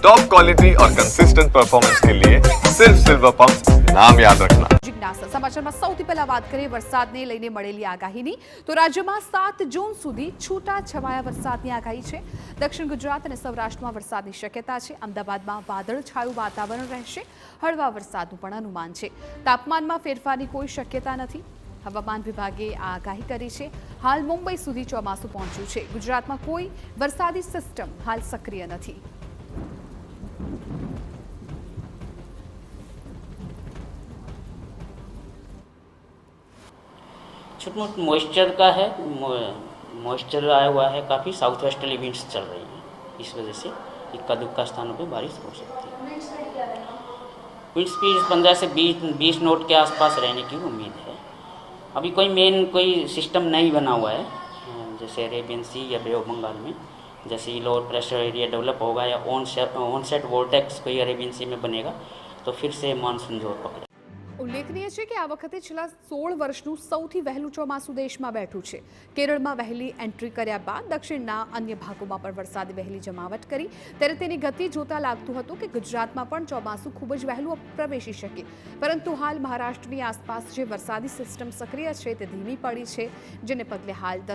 Top quality और consistent performance के लिए सिर्फ सिल्वर पंप नाम याद रखना। જિજ્ઞાસા સમાચારમાં સૌથી પહેલા વાત કરીએ વરસાદને લઈને મળેલી આગાહીની તો રાજ્યમાં 7 જૂન સુધી છૂટા છવાયા વરસાદની આગાહી છે। દક્ષિણ ગુજરાત અને સૌરાષ્ટ્રમાં વરસાદની શક્યતા છે। અમદાવાદમાં વાદળછાયું વાતાવરણ રહેશે, હળવા વરસાદનું પણ અનુમાન છે। તાપમાનમાં ફેરફારની કોઈ શક્યતા નથી। હવામાન વિભાગે આ આગાહી કરી છે। હાલ મુંબઈ સુધી ચોમાસું પહોંચ્યું છે। ગુજરાતમાં કોઈ વરસાદી સિસ્ટમ હાલ સક્રિય નથી। छुटमुट मॉइस्चर का है, मॉइस्चर आया हुआ है, काफ़ी साउथ वेस्टर्ली विंड्स चल रही हैं, इस वजह से इक्का दुक्का स्थानों पे बारिश हो सकती है। विंड स्पीड 15 से 20 नॉट के आसपास रहने की उम्मीद है। अभी कोई सिस्टम नहीं बना हुआ है, जैसे अरेबियन सी या बे ऑफ बंगाल में जैसे ही लोअर प्रेशर एरिया डेवलप होगा या ऑनसेट वोर्टेक्स कोई अरेबियन सी में बनेगा तो फिर से मानसून जोर पकड़े। ઉલ્લેખનીય છે કે આ વખતે છેલ્લા 16 વર્ષનું સૌથી વહેલું ચોમાસું દેશમાં બેઠું છે। કેરળમાં વહેલી એન્ટ્રી કર્યા બાદ દક્ષિણના અન્ય ભાગોમાં પણ વરસાદે વહેલી જમાવટ કરી, ત્યારે તેની ગતિ જોતા લાગતું હતું કે ગુજરાતમાં પણ ચોમાસું ખૂબ જ વહેલું પ્રવેશી શકે, પરંતુ હાલ મહારાષ્ટ્રની આસપાસ જે વરસાદી સિસ્ટમ સક્રિય છે તે ધીમી પડી છે, જેને પગલે હાલ